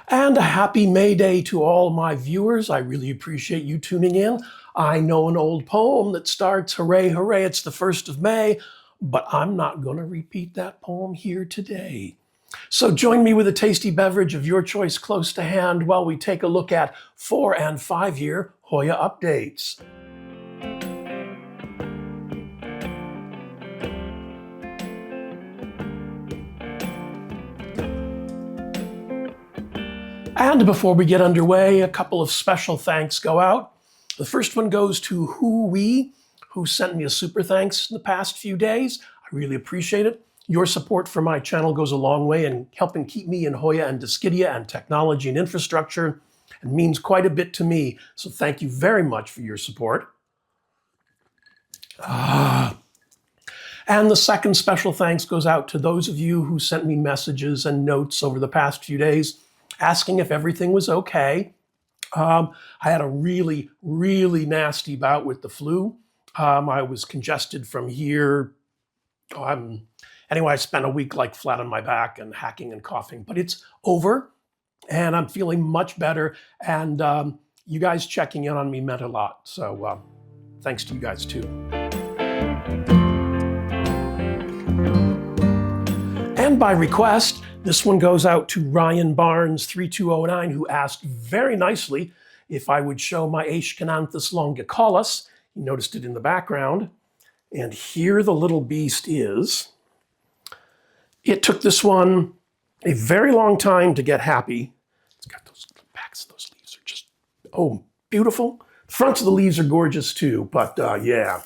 And a happy May Day to all my viewers. I really appreciate you tuning in. I know an old poem that starts, hooray, hooray, it's the 1st of May, but I'm not going to repeat that poem here today. So join me with a tasty beverage of your choice close to hand while we take a look at 4- and 5-year Hoya updates. And before we get underway, a couple of special thanks go out. The first one goes to who sent me a super thanks in the past few days. I really appreciate it. Your support for my channel goes a long way in helping keep me in Hoya and dischidia and technology and infrastructure, and means quite a bit to me. So thank you very much for your support. And the second special thanks goes out to those of you who sent me messages and notes over the past few days asking if everything was okay. I had a really, really nasty bout with the flu. I was congested from here. Anyway, I spent a week like flat on my back and hacking and coughing, but it's over and I'm feeling much better. And you guys checking in on me meant a lot. So thanks to you guys too. And by request, this one goes out to Ryan Barnes 3209, who asked very nicely if I would show my Aschenanthus longicollis. You noticed it in the background. And here the little beast is. It took this one a very long time to get happy. It's got those backs, those leaves are just, oh, beautiful. The fronts of the leaves are gorgeous too, but yeah.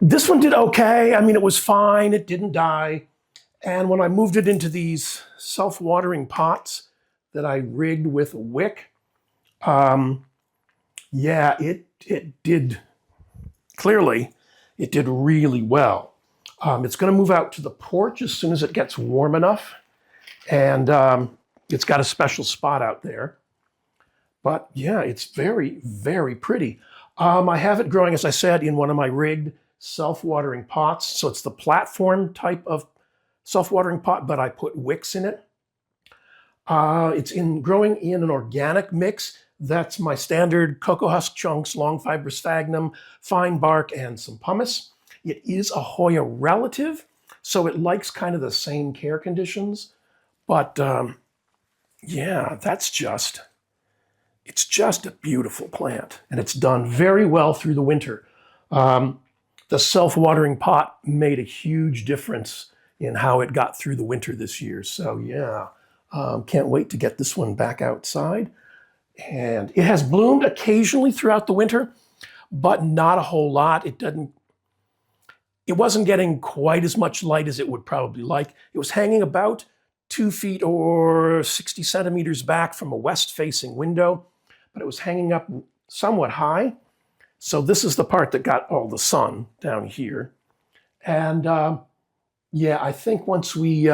This one did okay. I mean, it was fine. It didn't die. And when I moved it into these self-watering pots that I rigged with a wick, yeah, it did, clearly, it did really well. It's going to move out to the porch as soon as it gets warm enough. And it's got a special spot out there. But yeah, it's very, very pretty. I have it growing, as I said, in one of my rigged self-watering pots. So it's the platform type of self-watering pot, but I put wicks in it. It's growing in an organic mix. That's my standard cocoa husk chunks, long fibrous sphagnum, fine bark, and some pumice. It is a Hoya relative, so it likes kind of the same care conditions. But yeah, it's just a beautiful plant, and it's done very well through the winter. The self-watering pot made a huge difference in how it got through the winter this year. So yeah, can't wait to get this one back outside. And it has bloomed occasionally throughout the winter, but not a whole lot. It wasn't getting quite as much light as it would probably like. It was hanging about 2 feet or 60 centimeters back from a west-facing window, but it was hanging up somewhat high. So this is the part that got all the sun down here. And yeah, I think once we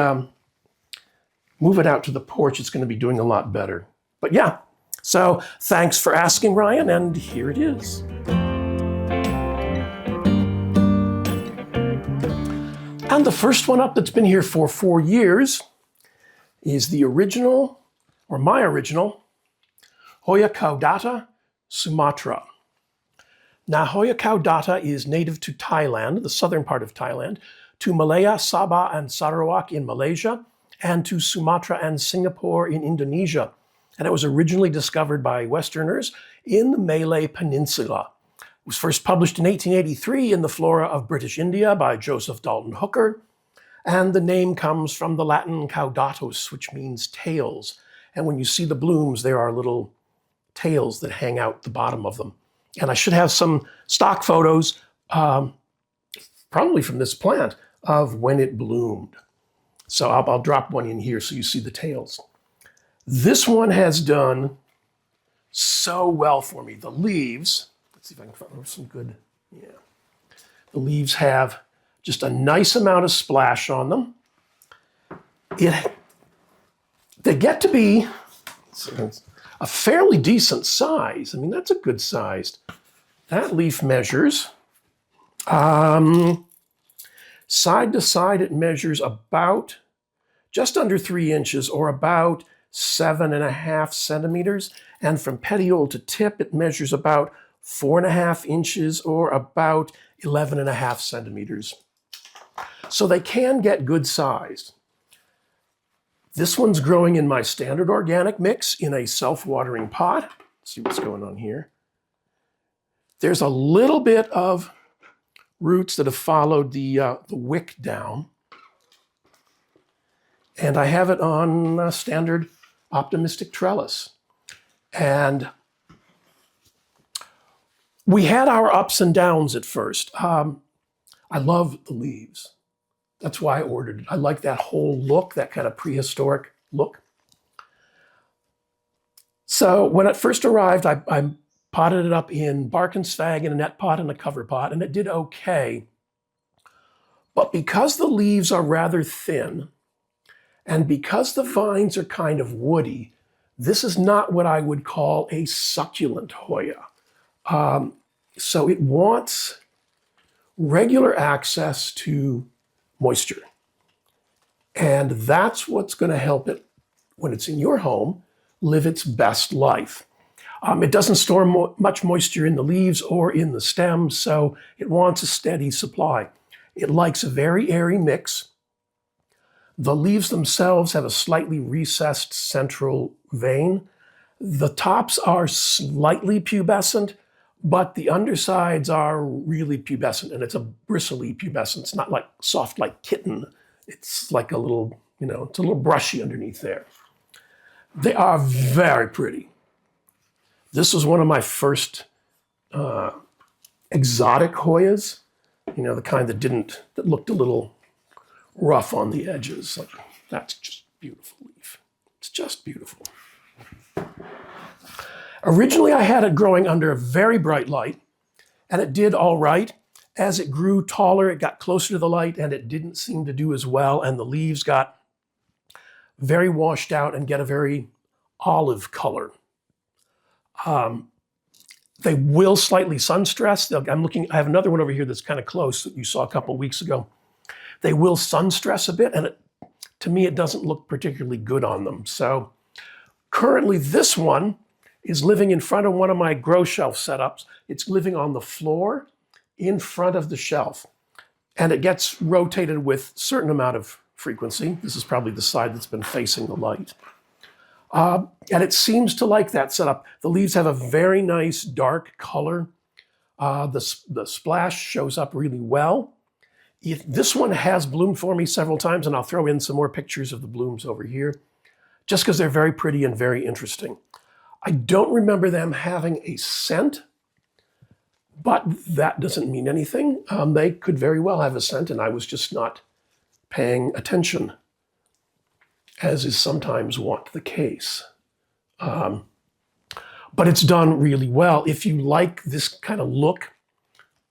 move it out to the porch, it's going to be doing a lot better. But yeah, so thanks for asking, Ryan, and here it is. And the first one up that's been here for 4 years is the original, or my original, Hoya caudata, Sumatra. Now, Hoya caudata is native to Thailand, the southern part of Thailand, to Malaya, Sabah, and Sarawak in Malaysia, and to Sumatra and Singapore in Indonesia. And it was originally discovered by Westerners in the Malay Peninsula. It was first published in 1883 in the Flora of British India by Joseph Dalton Hooker. And the name comes from the Latin caudatus, which means tails. And when you see the blooms, there are little tails that hang out the bottom of them. And I should have some stock photos, probably from this plant, of when it bloomed. So I'll drop one in here so you see the tails. This one has done so well for me. The leaves, let's see if I can find some good, yeah. The leaves have just a nice amount of splash on them. They get to be a fairly decent size. I mean, that's a good sized. That leaf measures, side to side, it measures about just under 3 inches, or about 7.5 centimeters. And from petiole to tip, it measures about 4.5 inches or about 11.5 centimeters. So they can get good sized. This one's growing in my standard organic mix in a self-watering pot. Let's see what's going on here. There's a little bit of roots that have followed the wick down. And I have it on standard optimistic trellis. And we had our ups and downs at first. I love the leaves. That's why I ordered it. I like that whole look, that kind of prehistoric look. So when it first arrived, I potted it up in bark and sphagnum in a net pot and a cover pot, and it did okay. But because the leaves are rather thin, and because the vines are kind of woody, this is not what I would call a succulent Hoya. So it wants regular access to moisture. And that's what's going to help it, when it's in your home, live its best life. It doesn't store much moisture in the leaves or in the stems, so it wants a steady supply. It likes a very airy mix. The leaves themselves have a slightly recessed central vein. The tops are slightly pubescent, but the undersides are really pubescent, and it's a bristly pubescent. It's not like soft like kitten. It's like a little, it's a little brushy underneath there. They are very pretty. This was one of my first exotic Hoyas, the kind that looked a little rough on the edges. Like, that's just beautiful leaf. It's just beautiful. Originally, I had it growing under a very bright light, and it did all right. As it grew taller, it got closer to the light, and it didn't seem to do as well, and the leaves got very washed out and get a very olive color. They will slightly sun stress. I have another one over here that's kind of close that you saw a couple weeks ago. They will sun stress a bit, and to me, it doesn't look particularly good on them. So currently, this one is living in front of one of my grow shelf setups. It's living on the floor in front of the shelf, and it gets rotated with a certain amount of frequency. This is probably the side that's been facing the light. And it seems to like that setup. The leaves have a very nice dark color. The splash shows up really well. This one has bloomed for me several times, and I'll throw in some more pictures of the blooms over here, just because they're very pretty and very interesting. I don't remember them having a scent, but that doesn't mean anything. They could very well have a scent, and I was just not paying attention, as is sometimes the case. But it's done really well. If you like this kind of look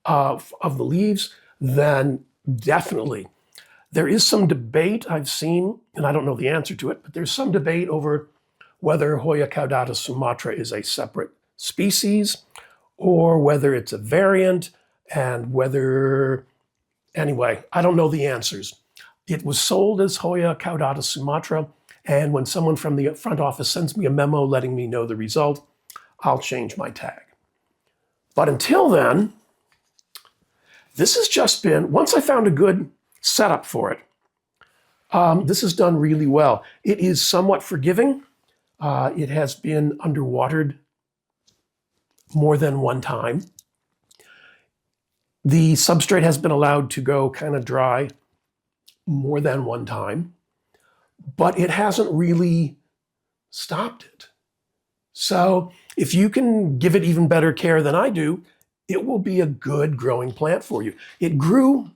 of the leaves, then definitely. There is some debate I've seen, and I don't know the answer to it, but there's some debate over whether Hoya caudata Sumatra is a separate species or whether it's a variant, and anyway, I don't know the answers. It was sold as Hoya caudata Sumatra, and when someone from the front office sends me a memo letting me know the result, I'll change my tag. But until then, this has just been, once I found a good setup for it, this is done really well. It is somewhat forgiving. It has been underwatered more than one time. The substrate has been allowed to go kind of dry more than one time, but it hasn't really stopped it. So if you can give it even better care than I do, it will be a good growing plant for you. It grew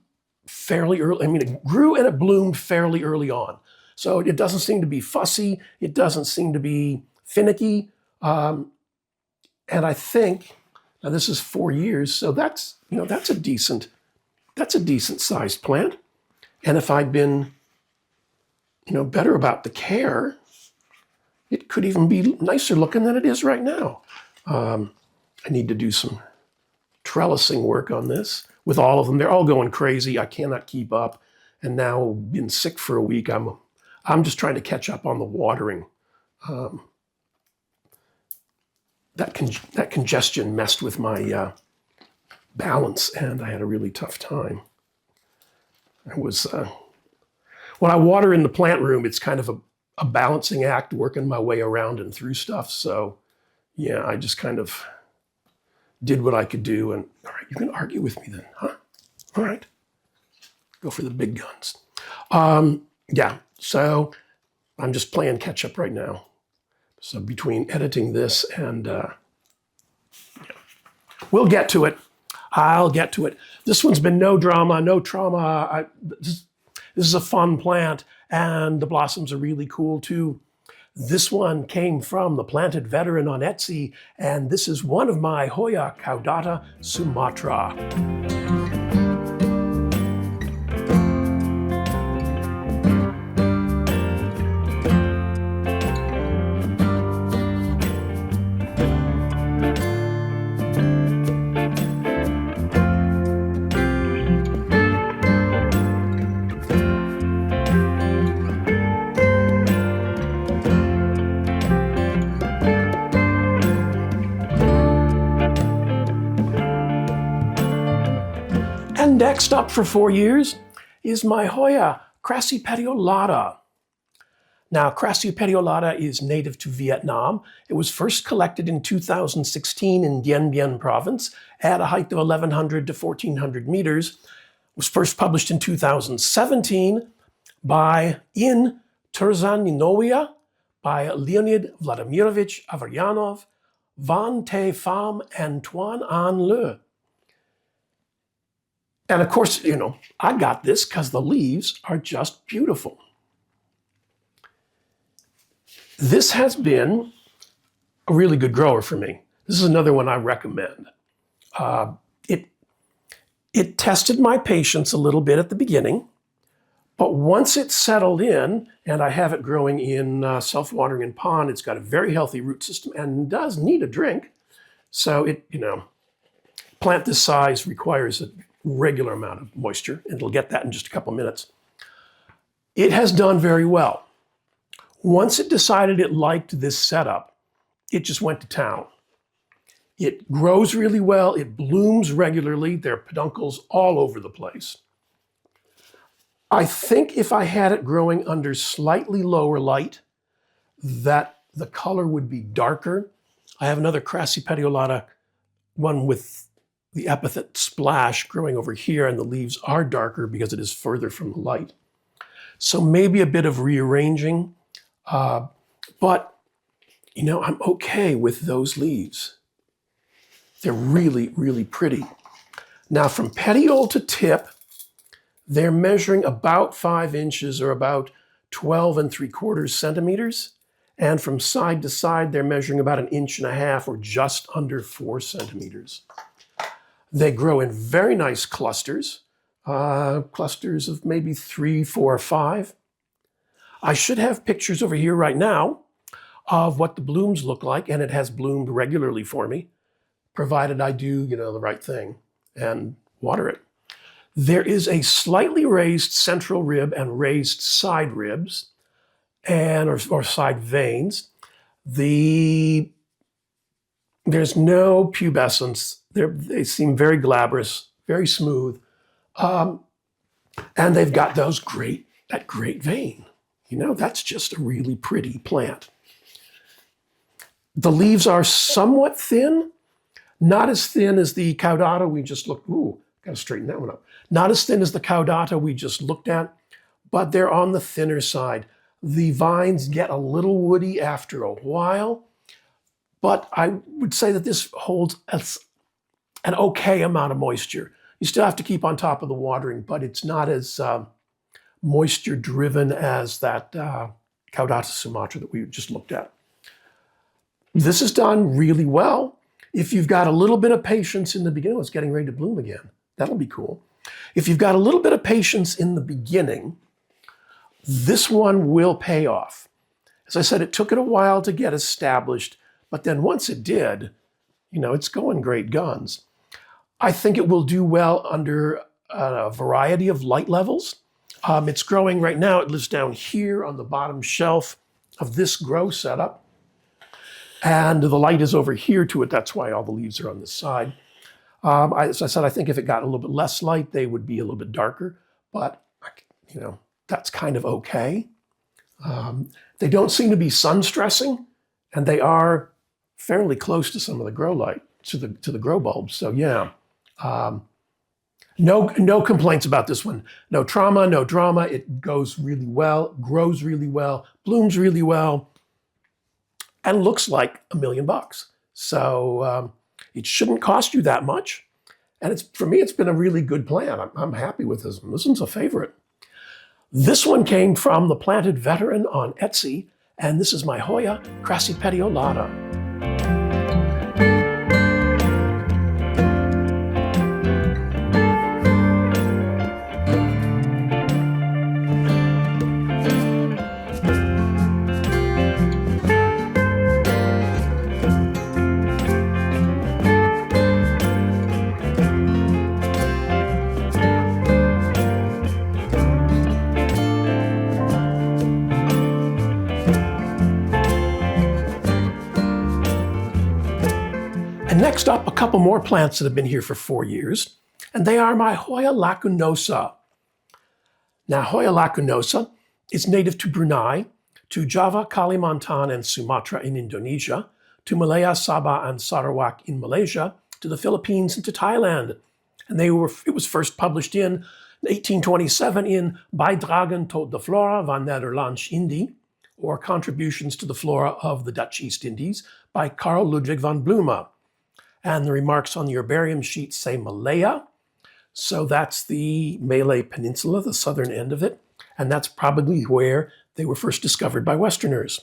fairly early. It grew and it bloomed fairly early on. So it doesn't seem to be fussy. It doesn't seem to be finicky. And I think, now this is 4 years, so that's a decent sized plant. And if I'd been, better about the care, it could even be nicer looking than it is right now. I need to do some trellising work on this with all of them. They're all going crazy. I cannot keep up. And now, been sick for a week. I'm just trying to catch up on the watering. that congestion messed with my balance, and I had a really tough time. I was when I water in the plant room, it's kind of a balancing act, working my way around and through stuff. So yeah, I just kind of did what I could do. And all right, you can argue with me then, huh? All right, go for the big guns. Yeah, so I'm just playing catch up right now. So between editing this and we'll get to it. I'll get to it. This one's been no drama, no trauma. This is a fun plant, and the blossoms are really cool too. This one came from the Planted Veteran on Etsy, and this is one of my Hoya caudata Sumatra. And next up for 4 years is my Hoya crassipetiolata. Now, crassipetiolata is native to Vietnam. It was first collected in 2016 in Dien Bien province at a height of 1,100 to 1,400 meters. It was first published in 2017 in Terzaninoia by Leonid Vladimirovich Averyanov, Van Te Pham, and Tuan An Le. And of course, you know, I got this because the leaves are just beautiful. This has been a really good grower for me. This is another one I recommend. It tested my patience a little bit at the beginning, but once it settled in, and I have it growing in self-watering in pond, it's got a very healthy root system and does need a drink. So it, you know, plant this size requires a regular amount of moisture, and it'll get that in just a couple minutes. It has done very well. Once it decided it liked this setup, it just went to town. It grows really well, it blooms regularly, there are peduncles all over the place. I think if I had it growing under slightly lower light, that the color would be darker. I have another crassipetiolata, one with the epithet splash growing over here, and the leaves are darker because it is further from the light. So maybe a bit of rearranging, but you know, I'm okay with those leaves. They're really, really pretty. Now from petiole to tip, they're measuring about 5 inches or about 12 3/4 centimeters. And from side to side, they're measuring about 1.5 inches or just under 4 centimeters. They grow in very nice clusters, clusters of maybe 3, 4, 5. I should have pictures over here right now of what the blooms look like, and it has bloomed regularly for me, provided I do, you know, the right thing and water it. There is a slightly raised central rib and raised side ribs, and or side veins. There's no pubescence. They seem very glabrous, very smooth, and they've got that great vein. You know, that's just a really pretty plant. The leaves are somewhat thin, not as thin as the caudata we just looked. Ooh, gotta straighten that one up. Not as thin as the caudata we just looked at, but they're on the thinner side. The vines get a little woody after a while, but I would say that this holds an okay amount of moisture. You still have to keep on top of the watering, but it's not as moisture driven as that caudata Sumatra that we just looked at. This is done really well. If you've got a little bit of patience in the beginning, it's getting ready to bloom again. That'll be cool. If you've got a little bit of patience in the beginning, this one will pay off. As I said, it took it a while to get established, but then once it did, you know, it's going great guns. I think it will do well under a variety of light levels. It's growing right now. It lives down here on the bottom shelf of this grow setup. And the light is over here to it. That's why all the leaves are on this side. As I said, I think if it got a little bit less light, they would be a little bit darker. But, you know, that's kind of okay. They don't seem to be sun stressing, and they are fairly close to some of the grow light, to the grow bulbs. So yeah, no complaints about this one. No trauma, no drama. It goes really well, grows really well, blooms really well, and looks like $1 million. So it shouldn't cost you that much. And for me, it's been a really good plant. I'm happy with this one. This one's a favorite. This one came from the Planted Veteran on Etsy, and this is my Hoya crassipetiolata. And next up, a couple more plants that have been here for 4 years, and they are my Hoya lacunosa. Now, Hoya lacunosa is native to Brunei, to Java, Kalimantan, and Sumatra in Indonesia, to Malaya, Sabah, and Sarawak in Malaysia, to the Philippines, and to Thailand. And it was first published in 1827 in Bijdragen tot de Flora van Nederlands-Indië, or Contributions to the Flora of the Dutch East Indies, by Carl Ludwig van Bloema. And the remarks on the herbarium sheet say Malaya. So that's the Malay Peninsula, the southern end of it. And that's probably where they were first discovered by Westerners.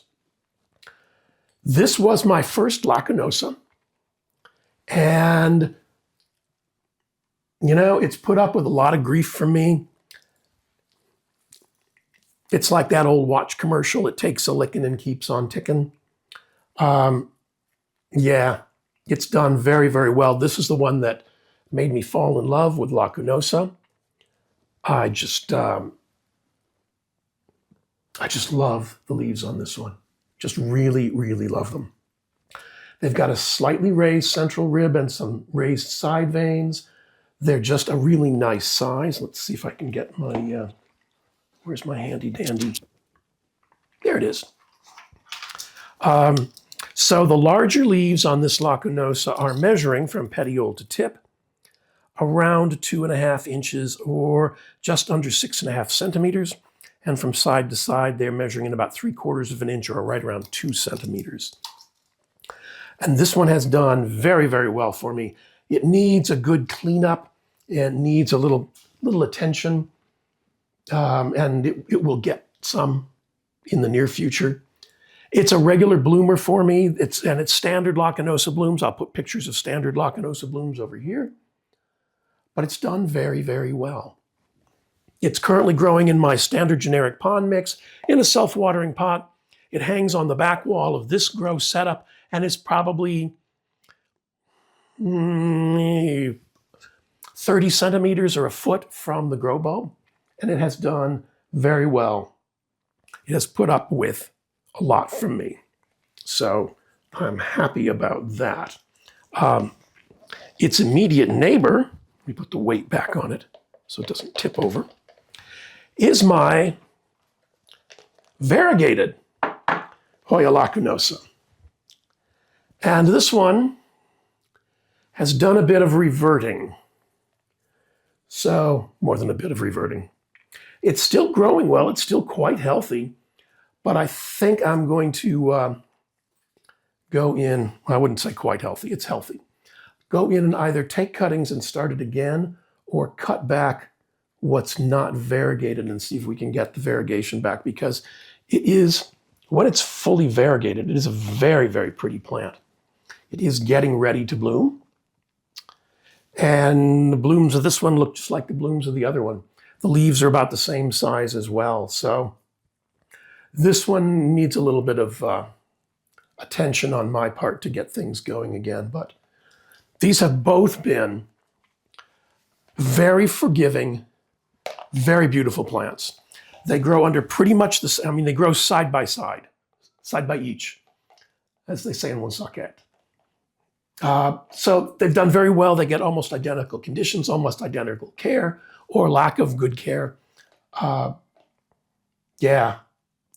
This was my first lacunosa. And, you know, it's put up with a lot of grief from me. It's like that old watch commercial. It takes a licking and keeps on ticking. Yeah. It's done very, very well. This is the one that made me fall in love with lacunosa. I just love the leaves on this one. Just really, really love them. They've got a slightly raised central rib and some raised side veins. They're just a really nice size. Let's see if I can get my, where's my handy dandy? There it is. So the larger leaves on this lacunosa are measuring from petiole to tip around 2.5 inches or just under 6.5 centimeters. And from side to side, they're measuring in about 3/4 of an inch or right around 2 centimeters. And this one has done very, very well for me. It needs a good cleanup. It needs a little attention. And it will get some in the near future. It's a regular bloomer for me. It's standard lacunosa blooms. I'll put pictures of standard lacunosa blooms over here. But it's done very, very well. It's currently growing in my standard generic pond mix in a self-watering pot. It hangs on the back wall of this grow setup and is probably 30 centimeters or a foot from the grow bulb. And it has done very well. It has put up with a lot from me. So I'm happy about that. Its immediate neighbor, let me put the weight back on it so it doesn't tip over, is my variegated Hoya lacunosa. And this one has done a bit of reverting. So more than a bit of reverting. It's still growing well. It's still quite healthy. But I think I'm going to go in, I wouldn't say quite healthy, it's healthy. Go in and either take cuttings and start it again or cut back what's not variegated and see if we can get the variegation back, because it is, when it's fully variegated, it is a very, very pretty plant. It is getting ready to bloom. And the blooms of this one look just like the blooms of the other one. The leaves are about the same size as well. So this one needs a little bit of attention on my part to get things going again. But these have both been very forgiving, very beautiful plants. They grow under pretty much the same, I mean, they grow side by side. side by each, as they say in Woonsocket. So they've done very well. They get almost identical conditions, almost identical care, or lack of good care. Yeah,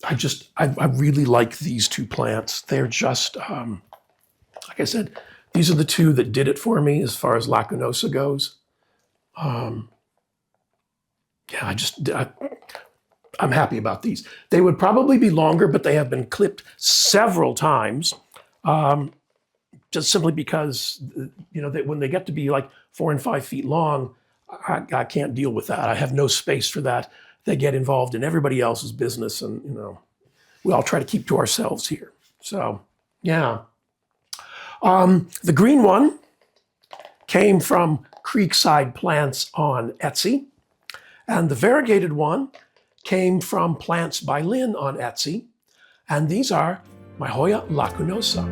I really like these two plants. They're just, like I said, these are the two that did it for me as far as lacunosa goes. Yeah, I'm happy about these. They would probably be longer, but they have been clipped several times. Just simply because, when they get to be like 4 and 5 feet long, I can't deal with that. I have no space for that. They get involved in everybody else's business, and we all try to keep to ourselves here. So, yeah. The green one came from Creekside Plants on Etsy, and the variegated one came from Plants by Lynn on Etsy, and these are my Hoya lacunosa.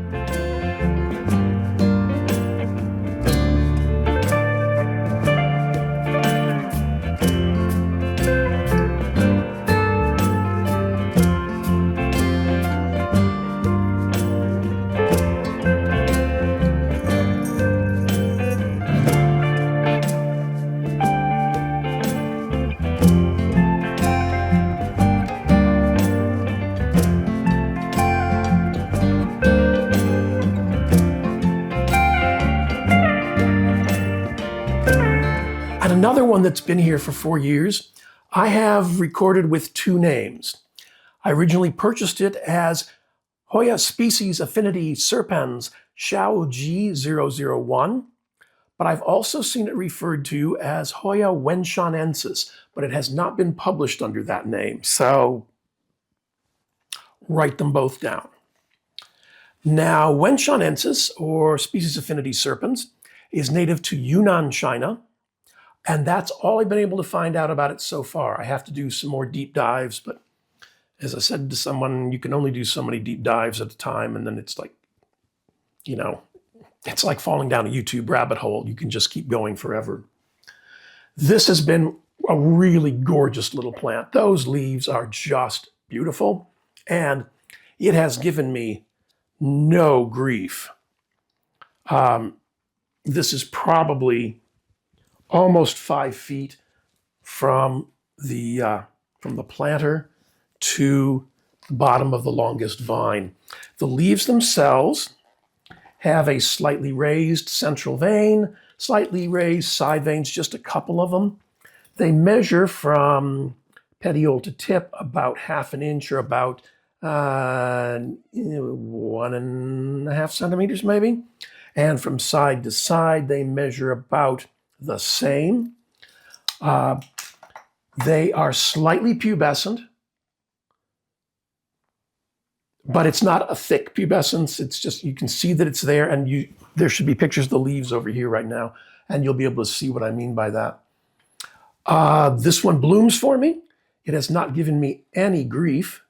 And another one that's been here for 4 years, I have recorded with 2 names. I originally purchased it as Hoya species affinity serpens Xiaoji001, but I've also seen it referred to as Hoya wenshanensis, but it has not been published under that name. So write them both down. Now, wenshanensis, or species affinity serpens, is native to Yunnan, China. And that's all I've been able to find out about it so far. I have to do some more deep dives, but as I said to someone, you can only do so many deep dives at a time, and then it's like, it's like falling down a YouTube rabbit hole. You can just keep going forever. This has been a really gorgeous little plant. Those leaves are just beautiful, and it has given me no grief. This is probably almost 5 feet from the planter to the bottom of the longest vine. The leaves themselves have a slightly raised central vein, slightly raised side veins, just a couple of them. They measure from petiole to tip about 1/2 inch, or about 1.5 centimeters maybe. And from side to side, they measure about the same. They are slightly pubescent, but it's not a thick pubescence. It's just, you can see that it's there, and there should be pictures of the leaves over here right now, and you'll be able to see what I mean by that. This one blooms for me. It has not given me any grief.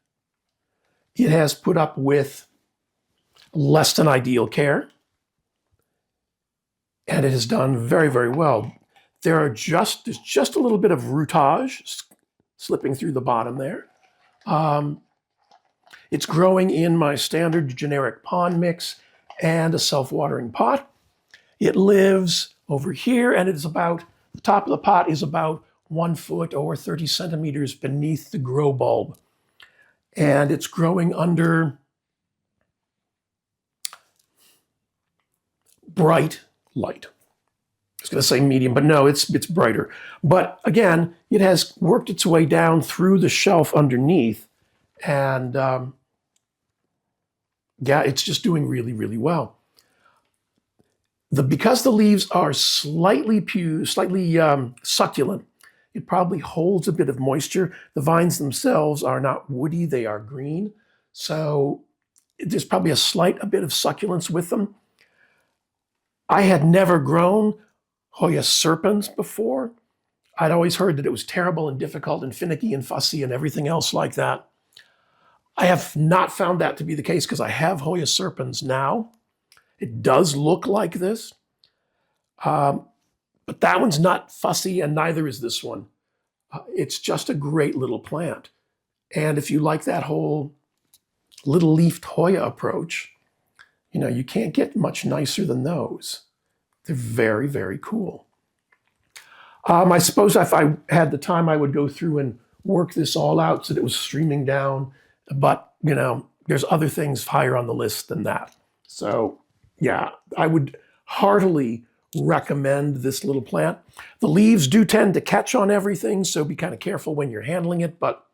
It has put up with less than ideal care, and it has done very, very well. There's just a little bit of rootage slipping through the bottom there. It's growing in my standard generic pond mix and a self-watering pot. It lives over here, and it's about, the top of the pot is about 1 foot or 30 centimeters beneath the grow bulb. And it's growing under bright light. I was going to say medium, but no, it's brighter. But again, it has worked its way down through the shelf underneath, and yeah, it's just doing really, really well. Because the leaves are slightly succulent, it probably holds a bit of moisture. The vines themselves are not woody, they are green. So there's probably a bit of succulence with them. I had never grown Hoya serpens before. I'd always heard that it was terrible and difficult and finicky and fussy and everything else like that. I have not found that to be the case, because I have Hoya serpens now. It does look like this, but that one's not fussy, and neither is this one. It's just a great little plant. And if you like that whole little leafed Hoya approach. You know, you can't get much nicer than those. They're very, very cool. I suppose if I had the time, I would go through and work this all out so that it was streaming down. But, you know, there's other things higher on the list than that. So, yeah, I would heartily recommend this little plant. The leaves do tend to catch on everything, so be kind of careful when you're handling it. But,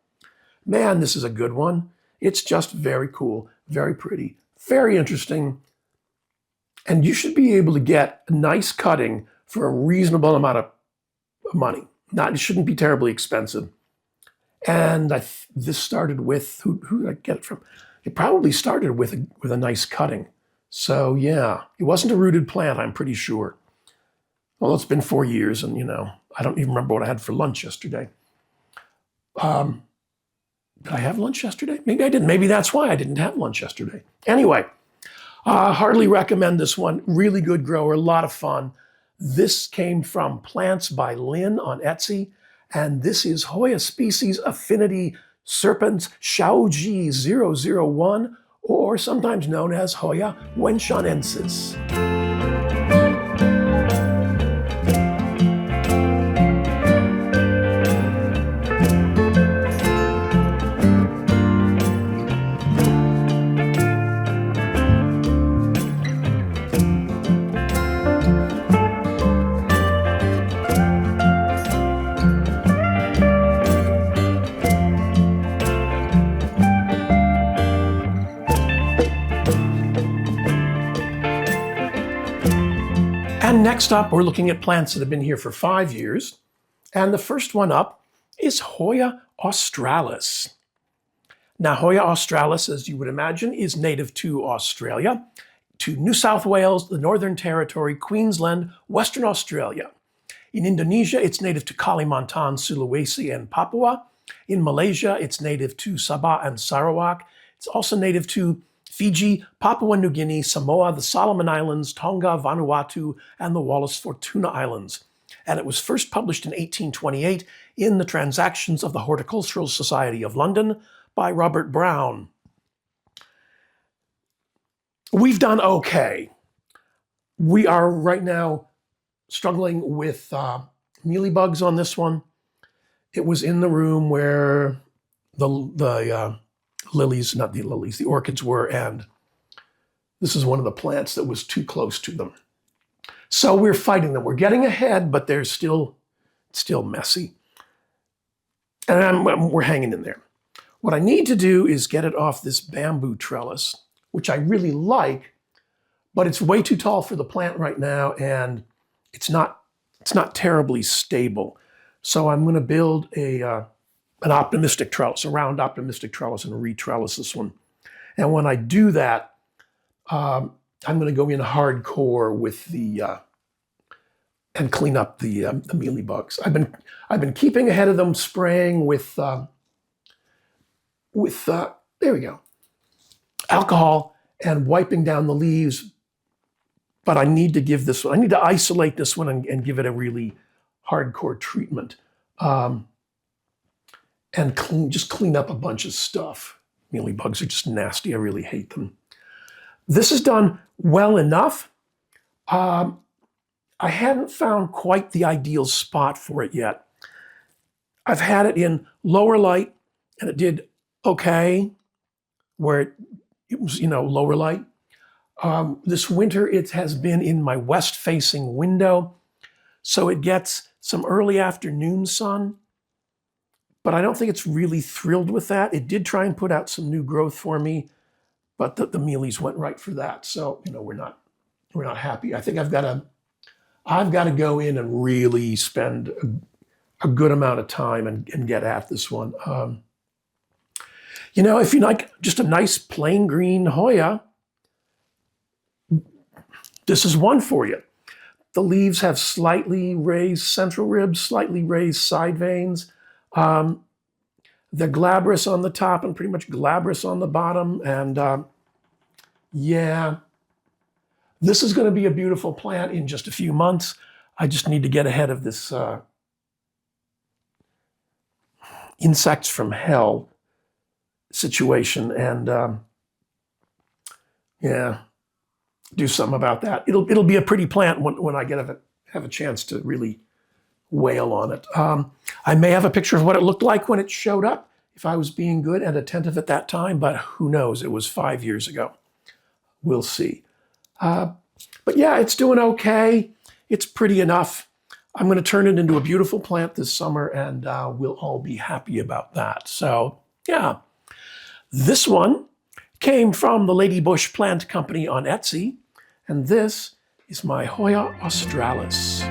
man, this is a good one. It's just very cool, very pretty, very interesting. And you should be able to get a nice cutting for a reasonable amount of money. It shouldn't be terribly expensive. And this started with, who did I get it from? It probably started with a nice cutting. So yeah, it wasn't a rooted plant, I'm pretty sure. Well, it's been 4 years, and you know, I don't even remember what I had for lunch yesterday. Did I have lunch yesterday? Maybe I didn't. Maybe that's why I didn't have lunch yesterday. Anyway, hardly recommend this one. Really good grower, a lot of fun. This came from Plants by Lynn on Etsy, and this is Hoya species affinity serpens Shaoji 001, or sometimes known as Hoya wenshanensis. And next up, we're looking at plants that have been here for 5 years. And the first one up is Hoya australis. Now, Hoya australis, as you would imagine, is native to Australia, to New South Wales, the Northern Territory, Queensland, Western Australia. In Indonesia, it's native to Kalimantan, Sulawesi, and Papua. In Malaysia, it's native to Sabah and Sarawak. It's also native to Fiji, Papua New Guinea, Samoa, the Solomon Islands, Tonga, Vanuatu, and the Wallis Fortuna Islands. And it was first published in 1828 in the Transactions of the Horticultural Society of London by Robert Brown. We've done okay. We are right now struggling with mealybugs on this one. It was in the room where the lilies, not the lilies, the orchids were, and this is one of the plants that was too close to them. So we're fighting them. We're getting ahead, but they're still messy. And we're hanging in there. What I need to do is get it off this bamboo trellis, which I really like, but it's way too tall for the plant right now, and it's not terribly stable. So I'm going to build an optimistic trellis, a round optimistic trellis, and retrellis this one. And when I do that, I'm going to go in hardcore with and clean up the mealybugs. I've been keeping ahead of them, spraying with there we go, alcohol, and wiping down the leaves. But I need to give this one, I need to isolate this one and give it a really hardcore treatment. And just clean up a bunch of stuff. Mealybugs are just nasty. I really hate them. This is done well enough. I haven't found quite the ideal spot for it yet. I've had it in lower light, and it did okay, where it was, lower light. This winter, it has been in my west-facing window, so it gets some early afternoon sun. But I don't think it's really thrilled with that. It did try and put out some new growth for me, but the mealies went right for that. So, we're not happy. I think I've got to go in and really spend a good amount of time and get at this one. If you like just a nice plain green Hoya, this is one for you. The leaves have slightly raised central ribs, slightly raised side veins. They're glabrous on the top and pretty much glabrous on the bottom. And yeah, this is going to be a beautiful plant in just a few months. I just need to get ahead of this insects from hell situation. And Yeah, do something about that. It'll be a pretty plant when I have a chance to really wail on it. I may have a picture of what it looked like when it showed up, if I was being good and attentive at that time, but who knows? It was 5 years ago. We'll see. But yeah, it's doing okay. It's pretty enough. I'm going to turn it into a beautiful plant this summer, and we'll all be happy about that. So yeah, this one came from the Lady Bush Plant Company on Etsy, and this is my Hoya australis.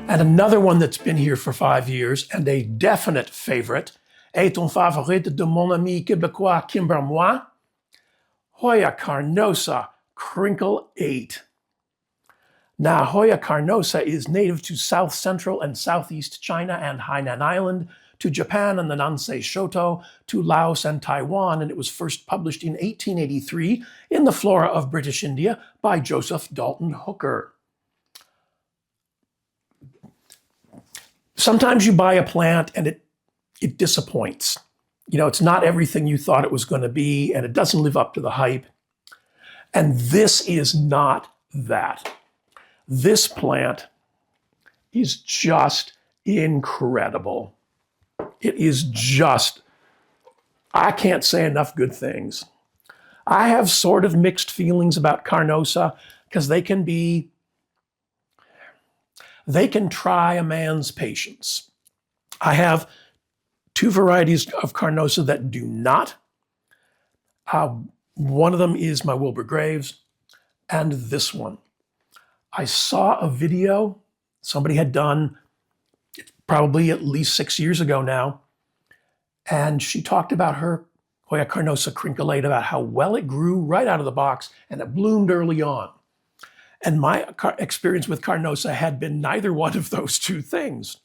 And another one that's been here for 5 years and a definite favorite, est un favorite de mon ami québécois Kimbermois, Hoya carnosa, Krinkle-8. Now, Hoya carnosa is native to South Central and Southeast China and Hainan Island, to Japan and the Nansei Shoto, to Laos and Taiwan, and it was first published in 1883 in the Flora of British India by Joseph Dalton Hooker. Sometimes you buy a plant and it disappoints. You know, it's not everything you thought it was going to be, and it doesn't live up to the hype. And this is not that. This plant is just incredible. It is just, I can't say enough good things. I have sort of mixed feelings about carnosa because they can try a man's patience. I have 2 varieties of carnosa that do not. One of them is my Wilbur Graves, and this one. I saw a video somebody had done, probably at least 6 years ago now, and she talked about her Hoya carnosa Krinkle-8, about how well it grew right out of the box, and it bloomed early on. And my experience with carnosa had been neither one of those 2 things.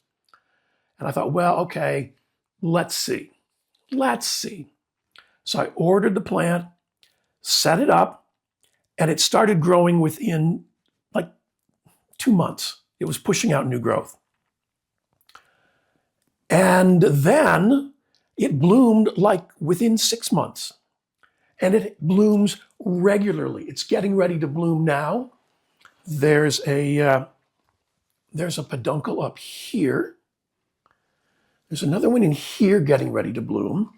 And I thought, well, okay, let's see. So I ordered the plant, set it up, and it started growing within like 2 months. It was pushing out new growth. And then it bloomed like within 6 months. And it blooms regularly. It's getting ready to bloom now. There's a peduncle up here. There's another one in here getting ready to bloom.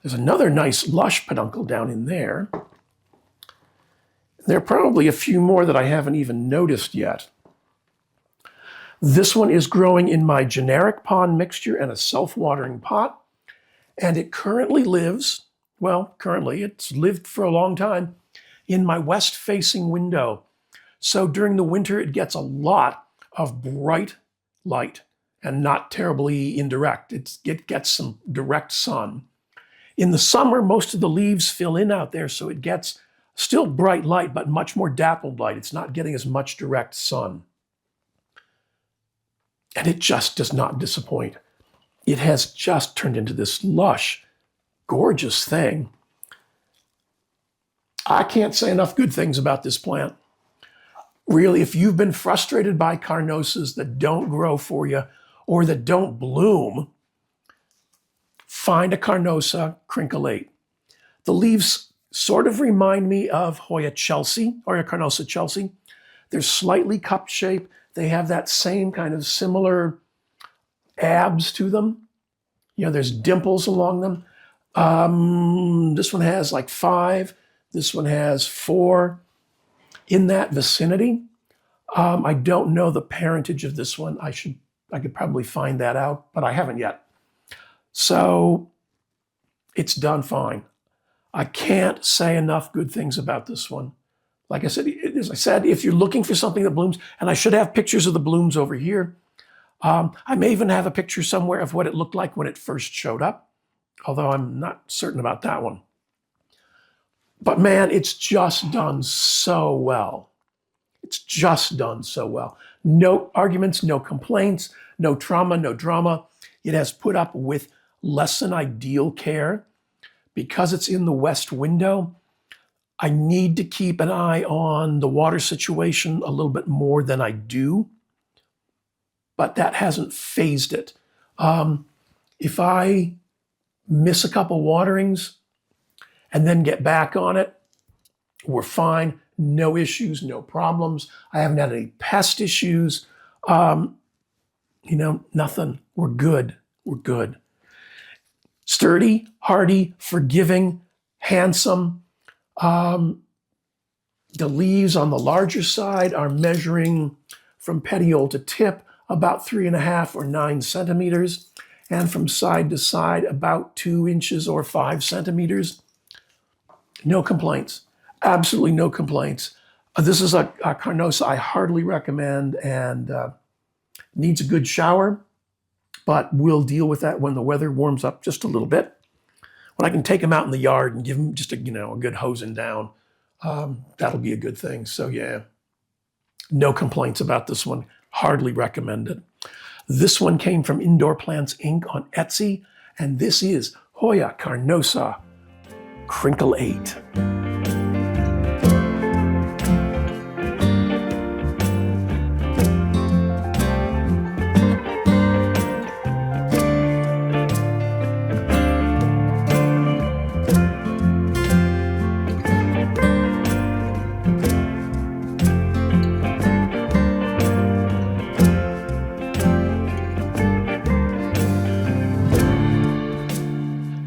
There's another nice lush peduncle down in there. There are probably a few more that I haven't even noticed yet. This one is growing in my generic pond mixture and a self-watering pot. And it currently lives, it's lived for a long time, in my west-facing window. So during the winter, it gets a lot of bright light and not terribly indirect. It gets some direct sun. In the summer, most of the leaves fill in out there, so it gets still bright light, but much more dappled light. It's not getting as much direct sun. And it just does not disappoint. It has just turned into this lush, gorgeous thing. I can't say enough good things about this plant. Really, if you've been frustrated by carnosas that don't grow for you or that don't bloom, find a carnosa Krinkle-8. The leaves sort of remind me of Hoya carnosa Chelsea. They're slightly cup shaped. They have that same kind of similar abs to them. You know, there's dimples along them. This one has like 5. This one has 4. In that vicinity. I don't know the parentage of this one. I could probably find that out, but I haven't yet. So it's done fine. I can't say enough good things about this one. Like I said, if you're looking for something that blooms, and I should have pictures of the blooms over here. I may even have a picture somewhere of what it looked like when it first showed up, although I'm not certain about that one. But man, it's just done so well. It's just done so well. No arguments, no complaints, no trauma, no drama. It has put up with less than ideal care. Because it's in the west window, I need to keep an eye on the water situation a little bit more than I do, but that hasn't phased it. If I miss a couple waterings and then get back on it, we're fine. No issues, no problems. I haven't had any pest issues. Nothing. We're good. We're good. Sturdy, hardy, forgiving, handsome. The leaves on the larger side are measuring from petiole to tip about 3.5 or 9 centimeters, and from side to side about 2 inches or 5 centimeters. No complaints. Absolutely no complaints. This is a carnosa I hardly recommend, and needs a good shower, but we'll deal with that when the weather warms up just a little bit. When I can take them out in the yard and give them just a good hosing down, that'll be a good thing. So yeah, no complaints about this one. Hardly recommended. This one came from Indoor Plants Inc. on Etsy, and this is Hoya carnosa Krinkle-8.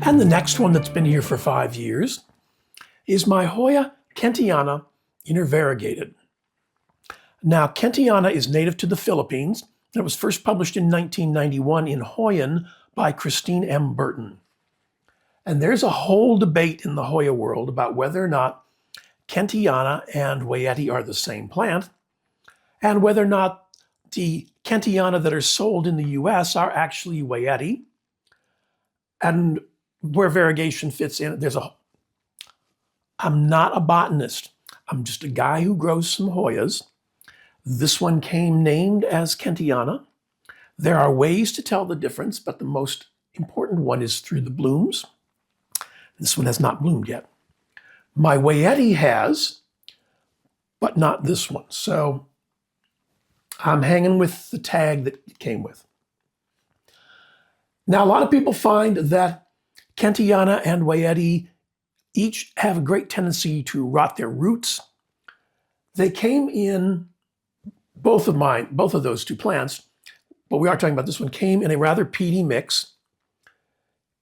And the next one that's been here for 5 years is my Hoya kentiana variegated. Now, kentiana is native to the Philippines. It was first published in 1991 in Hoyan by Christine M. Burton. And there's a whole debate in the Hoya world about whether or not kentiana and wayeti are the same plant, and whether or not the kentiana that are sold in the US are actually wayeti, and where variegation fits in. I'm not a botanist. I'm just a guy who grows some Hoyas. This one came named as kentiana. There are ways to tell the difference, but the most important one is through the blooms. This one has not bloomed yet. My wayeti has, but not this one. So I'm hanging with the tag that it came with. Now, a lot of people find that kentiana and wayeti each have a great tendency to rot their roots. They came in, both of those two plants, but we are talking about this one, came in a rather peaty mix,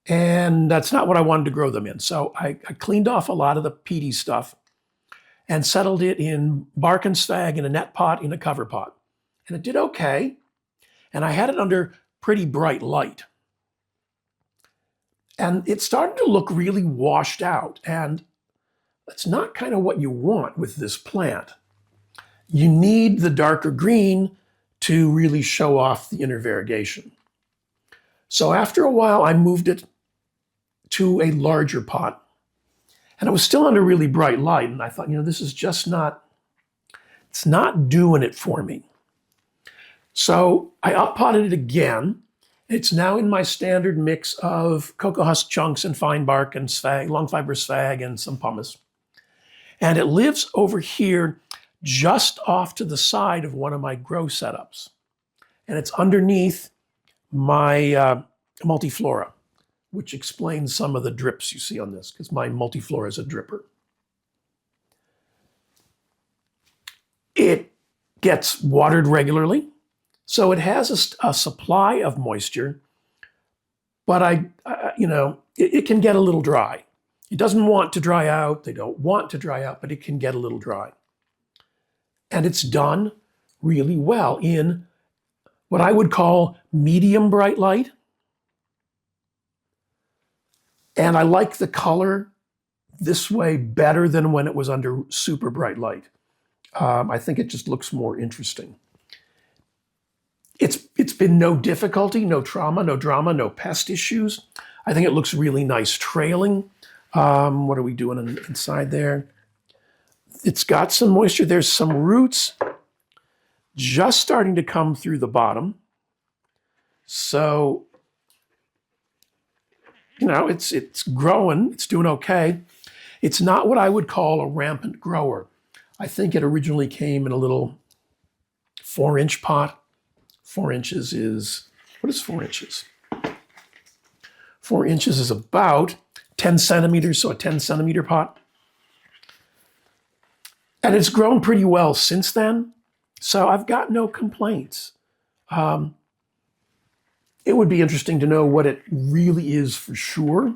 and that's not what I wanted to grow them in. So I cleaned off a lot of the peaty stuff and settled it in bark and sphagnum in a net pot in a cover pot. And it did okay, and I had it under pretty bright light. And it started to look really washed out, and that's not kind of what you want with this plant. You need the darker green to really show off the inner variegation. So after a while, I moved it to a larger pot, and it was still under really bright light, and I thought, this is just it's not doing it for me. So I up-potted it again. It's now in my standard mix of cocoa husk chunks and fine bark and long fiber sphagnum and some pumice. And it lives over here just off to the side of one of my grow setups. And it's underneath my multiflora, which explains some of the drips you see on this, because my multiflora is a dripper. It gets watered regularly. So it has a supply of moisture, but it can get a little dry. It doesn't want to dry out. They don't want to dry out, but it can get a little dry. And it's done really well in what I would call medium bright light. And I like the color this way better than when it was under super bright light. I think it just looks more interesting. It's been no difficulty, no trauma, no drama, no pest issues. I think it looks really nice trailing. What are we doing inside there? It's got some moisture. There's some roots just starting to come through the bottom. So, it's growing. It's doing okay. It's not what I would call a rampant grower. I think it originally came in a little 4-inch pot. 4 inches is, what is 4 inches? 4 inches is about 10 centimeters, so a 10-centimeter pot. And it's grown pretty well since then, so I've got no complaints. It would be interesting to know what it really is for sure,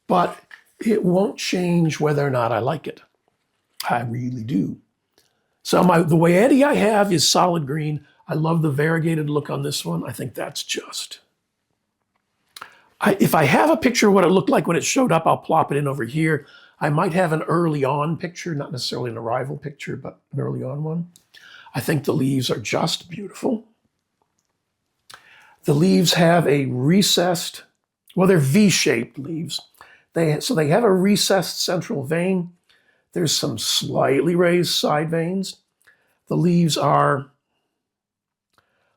but it won't change whether or not I like it. I really do. So the Wayeti I have is solid green. I love the variegated look on this one. I think that's just... if I have a picture of what it looked like when it showed up, I'll plop it in over here. I might have an early on picture, not necessarily an arrival picture, but an early on one. I think the leaves are just beautiful. The leaves have a recessed, well, they're V-shaped leaves. So they have a recessed central vein. There's some slightly raised side veins. The leaves are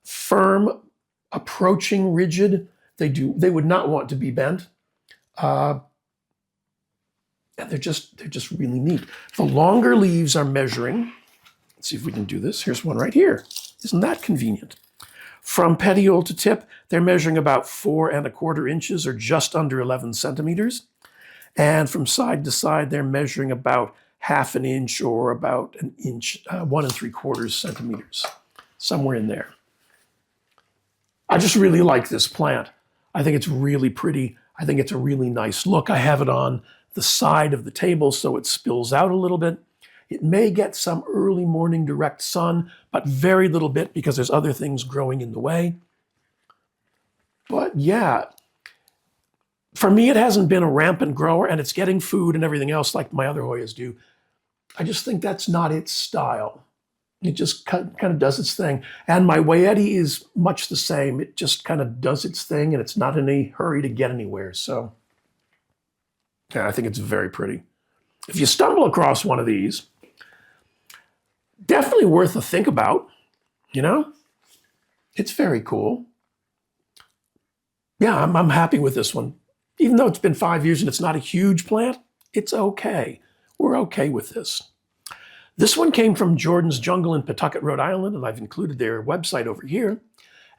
firm, approaching rigid. They would not want to be bent. And they're just really neat. The longer leaves are measuring. Let's see if we can do this. Here's one right here. Isn't that convenient? From petiole to tip, they're measuring about 4¼ inches or just under 11 centimeters. And from side to side, they're measuring about 1/2 inch or about 1 inch, 1¾ centimeters, somewhere in there. I just really like this plant. I think it's really pretty. I think it's a really nice look. I have it on the side of the table so it spills out a little bit. It may get some early morning direct sun, but very little bit because there's other things growing in the way. But yeah, for me, it hasn't been a rampant grower, and it's getting food and everything else like my other Hoyas do. I just think that's not its style. It just kind of does its thing. And my Wayeti is much the same. It just kind of does its thing, and it's not in a hurry to get anywhere. So yeah, I think it's very pretty. If you stumble across one of these, definitely worth a think about, It's very cool. Yeah, I'm happy with this one. Even though it's been 5 years and it's not a huge plant, it's okay. We're okay with this. This one came from Jordan's Jungle in Pawtucket, Rhode Island, and I've included their website over here.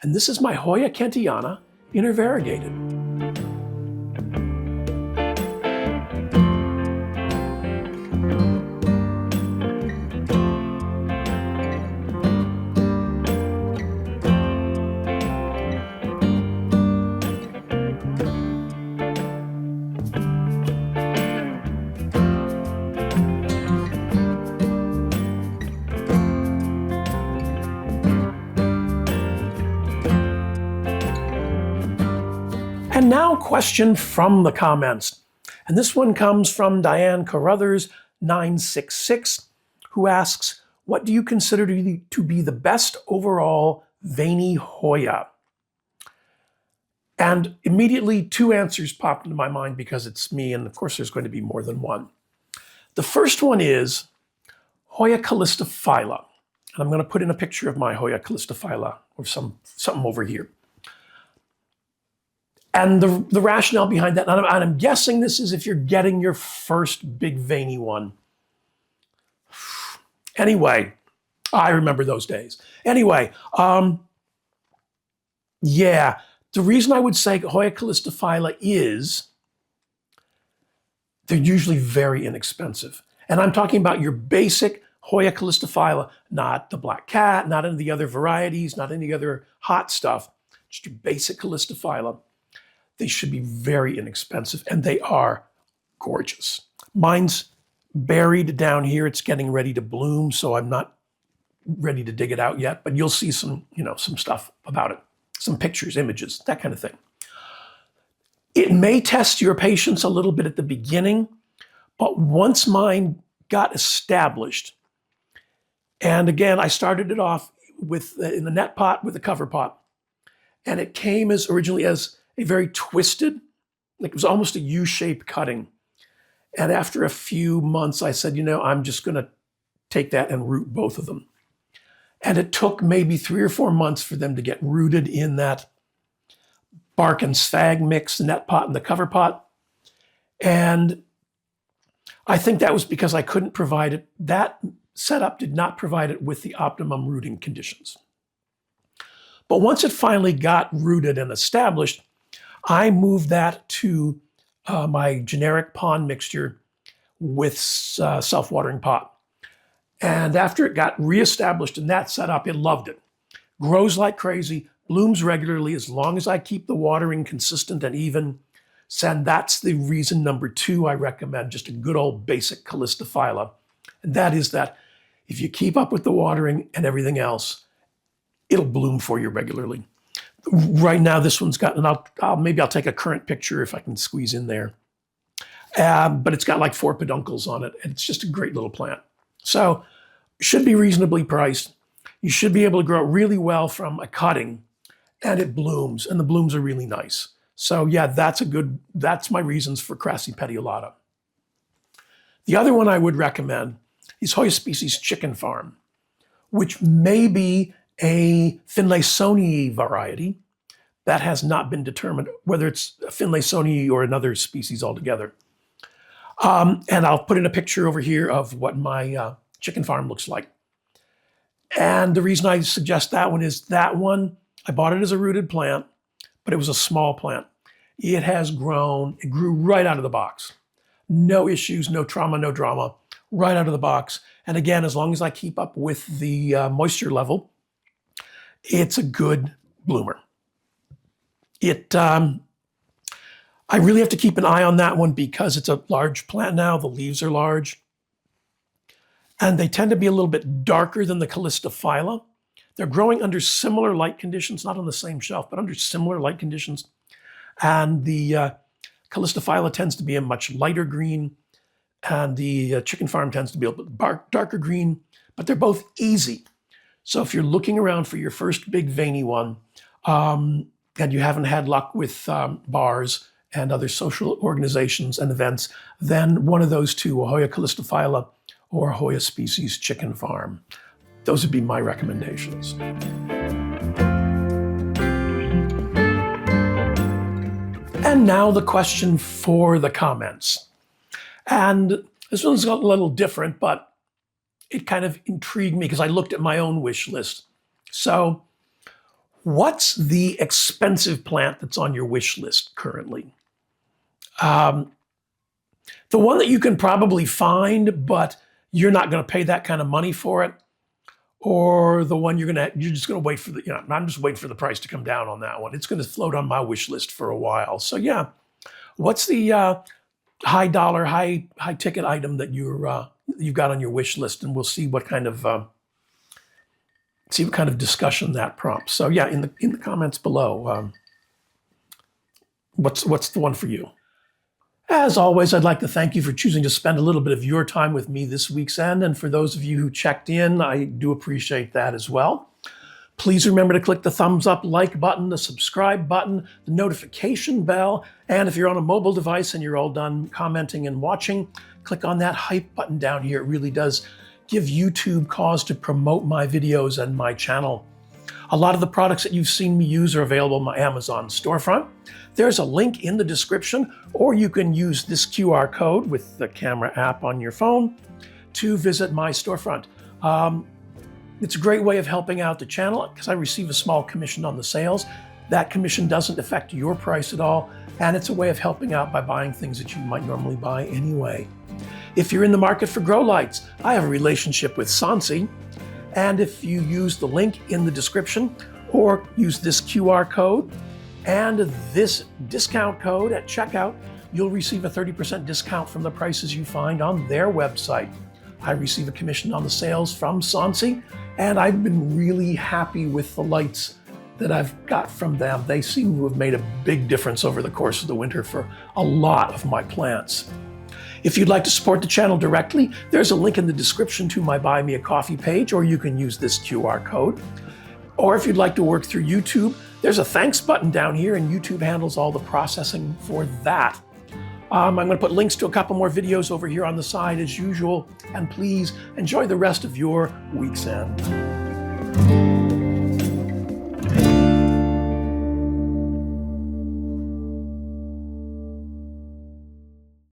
And this is my Hoya kentiana variegated. And now, question from the comments. And this one comes from Diane Carruthers 966, who asks, what do you consider to be the best overall veiny Hoya? And immediately 2 answers popped into my mind because it's me, and of course there's going to be more than one. The first one is Hoya calistophylla. And I'm going to put in a picture of my Hoya calistophylla or something over here. And the rationale behind that, and I'm guessing this is if you're getting your first big veiny one. Anyway, I remember those days. Anyway, yeah, the reason I would say Hoya calistophylla is they're usually very inexpensive. And I'm talking about your basic Hoya calistophylla, not the black cat, not any of the other varieties, not any other hot stuff, just your basic calistophylla. They should be very inexpensive, and they are gorgeous. Mine's buried down here. It's getting ready to bloom, so I'm not ready to dig it out yet, but you'll see some stuff about it, some pictures, images, that kind of thing. It may test your patience a little bit at the beginning, but once mine got established, and again, I started it off in a net pot with a cover pot, and it came originally as a very twisted, like it was almost a U-shaped cutting. And after a few months, I said, I'm just going to take that and root both of them. And it took maybe 3 or 4 months for them to get rooted in that bark and sphagnum mix, the net pot and the cover pot. And I think that was because I couldn't provide it. That setup did not provide it with the optimum rooting conditions. But once it finally got rooted and established, I moved that to my generic pond mixture with self-watering pot. And after it got reestablished in that setup, it loved it. Grows like crazy, blooms regularly as long as I keep the watering consistent and even. And that's the reason number 2 I recommend just a good old basic calistophylla. And that is that if you keep up with the watering and everything else, it'll bloom for you regularly. Right now, this one's got, and maybe I'll take a current picture if I can squeeze in there. But it's got like 4 peduncles on it, and it's just a great little plant. So should be reasonably priced. You should be able to grow it really well from a cutting, and it blooms, and the blooms are really nice. So yeah, that's my reasons for crassipetiolata. The other one I would recommend is Hoya species chicken farm, which may be a Finlaysonii variety. That has not been determined, whether it's a Finlaysonii or another species altogether. And I'll put in a picture over here of what my chicken farm looks like. And the reason I suggest that one is that one, I bought it as a rooted plant, but it was a small plant. It has grown, it grew right out of the box. No issues, no trauma, no drama, right out of the box. And again, as long as I keep up with the moisture level, it's a good bloomer. I really have to keep an eye on that one because it's a large plant now. The leaves are large. And they tend to be a little bit darker than the calistophylla. They're growing under similar light conditions, not on the same shelf, but under similar light conditions. And the calistophylla tends to be a much lighter green, and the chicken farm tends to be a little bit darker green, but they're both easy. So if you're looking around for your first big veiny one, and you haven't had luck with bars and other social organizations and events, then one of those two, a Hoya calistophylla or Hoya species chicken farm. Those would be my recommendations. And now the question for the comments. And this one's a little different, but it kind of intrigued me because I looked at my own wish list. So what's the expensive plant that's on your wish list currently? The one that you can probably find, but you're not going to pay that kind of money for it, or the one you're just going to wait for I'm just waiting for the price to come down on that one. It's going to float on my wish list for a while. So yeah, what's the high dollar, high ticket item that you've got on your wish list, and we'll see what kind of discussion that prompts. So yeah, in the comments below, what's the one for you? As always, I'd like to thank you for choosing to spend a little bit of your time with me this week's end. And for those of you who checked in, I do appreciate that as well. Please remember to click the thumbs up like button, the subscribe button, the notification bell. And if you're on a mobile device and you're all done commenting and watching, click on that hype button down here. It really does give YouTube cause to promote my videos and my channel. A lot of the products that you've seen me use are available on my Amazon storefront. There's a link in the description, or you can use this QR code with the camera app on your phone to visit my storefront. It's a great way of helping out the channel because I receive a small commission on the sales. That commission doesn't affect your price at all, and it's a way of helping out by buying things that you might normally buy anyway. If you're in the market for grow lights, I have a relationship with Sansi, and if you use the link in the description or use this QR code and this discount code at checkout, you'll receive a 30% discount from the prices you find on their website. I receive a commission on the sales from Sansi, and I've been really happy with the lights that I've got from them. They seem to have made a big difference over the course of the winter for a lot of my plants. If you'd like to support the channel directly, there's a link in the description to my Buy Me a Coffee page, or you can use this QR code. Or if you'd like to work through YouTube, there's a thanks button down here, and YouTube handles all the processing for that. I'm going to put links to a couple more videos over here on the side as usual, and please enjoy the rest of your week's end.